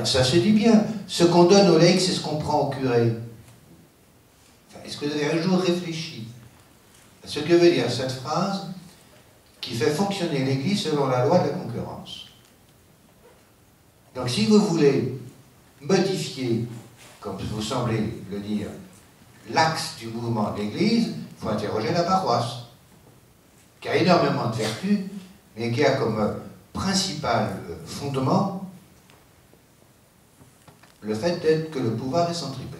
Ça se dit bien. Ce qu'on donne au laïc, c'est ce qu'on prend au curé. Enfin, est-ce que vous avez un jour réfléchi à ce que veut dire cette phrase qui fait fonctionner l'Église selon la loi de la concurrence? Donc si vous voulez modifier, comme vous semblez le dire, l'axe du mouvement de l'Église, il faut interroger la paroisse, qui a énormément de vertus, mais qui a comme principal fondement le fait d'être que le pouvoir est centripète.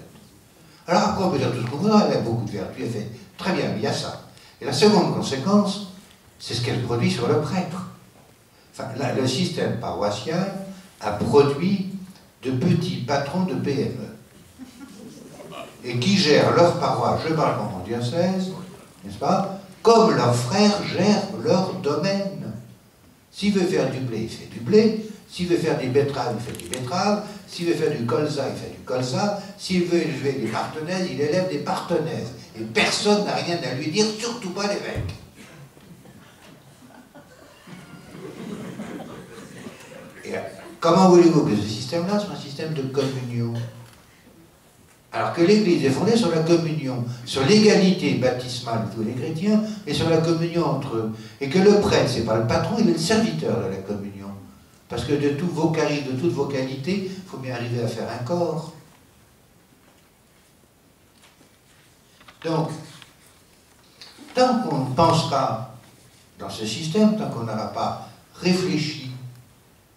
Alors après, on peut dire tout ce qu'on voudra, elle a beaucoup de vertus, elle fait très bien, il y a ça. Et la seconde conséquence, c'est ce qu'elle produit sur le prêtre. Enfin, là, le système paroissial a produit de petits patrons de PME, et qui gèrent leur paroisse, je parle pour mon diocèse, n'est-ce pas, comme leurs frères gèrent leur domaine. S'il veut faire du blé, il fait du blé. S'il veut faire des betteraves, il fait des betteraves. S'il veut faire du colza, il fait du colza. S'il veut élever des partenaises, il élève des partenaises. Et personne n'a rien à lui dire, surtout pas l'évêque. Et comment voulez-vous que ce système-là soit un système de communion? Alors que l'Église est fondée sur la communion, sur l'égalité baptismale de tous les chrétiens et sur la communion entre eux. Et que le prêtre, c'est pas le patron, il est le serviteur de la communion. Parce que de tout vocalisme, de toute vocalité, il faut bien arriver à faire un corps. Donc, tant qu'on pensera dans ce système, tant qu'on n'aura pas réfléchi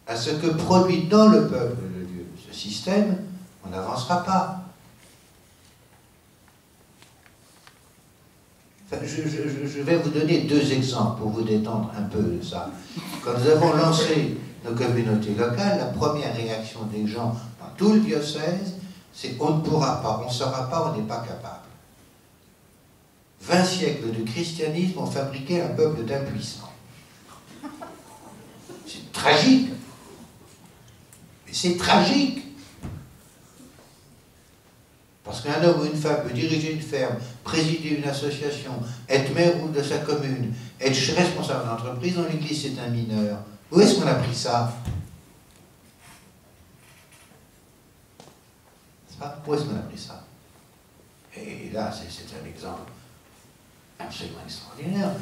à ce que produit dans le peuple de Dieu ce système, on n'avancera pas. Je vais vous donner deux exemples pour vous détendre un peu de ça. Quand nous avons lancé nos communautés locales, la première réaction des gens dans tout le diocèse, c'est on ne pourra pas, on ne saura pas, on n'est pas capable. 20 siècles de christianisme ont fabriqué un peuple d'impuissants. C'est tragique. Mais c'est tragique. Parce qu'un homme ou une femme peut diriger une ferme, présider une association, être maire ou de sa commune, être responsable d'entreprise, dans l'Église c'est un mineur. Où est-ce qu'on a pris ça? Où est-ce qu'on a pris ça? Et là, c'est un exemple absolument extraordinaire.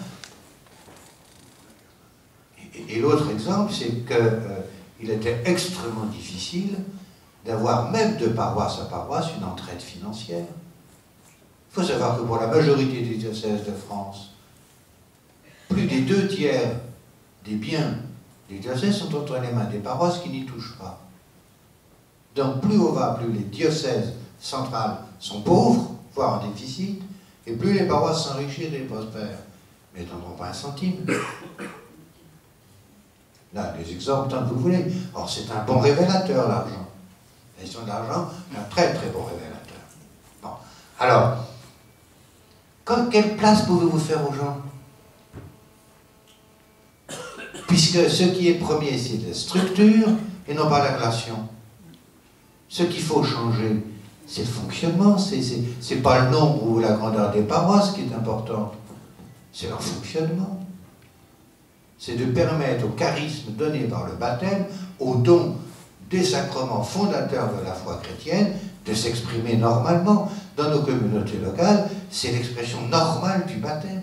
Et l'autre exemple, c'est qu'il était extrêmement difficile d'avoir, même de paroisse à paroisse, une entraide financière. Il faut savoir que pour la majorité des diocèses de France, plus des 2/3 des biens des diocèses sont entre les mains des paroisses qui n'y touchent pas. Donc plus on va, plus les diocèses centrales sont pauvres, voire en déficit, et plus les paroisses s'enrichissent et prospèrent. Mais elles n'en ont pas un centime. Là, des exemples tant que vous voulez. Or, c'est un bon révélateur, l'argent. La question de l'argent, un très très bon révélateur. Bon. Alors, quelle place pouvez-vous faire aux gens? Puisque ce qui est premier, c'est la structure et non pas la relation. Ce qu'il faut changer, c'est le fonctionnement. C'est pas le nombre ou la grandeur des paroisses qui est importante. C'est leur fonctionnement. C'est de permettre au charisme donné par le baptême, au don des sacrements fondateurs de la foi chrétienne, de s'exprimer normalement. Dans nos communautés locales, c'est l'expression normale du baptême.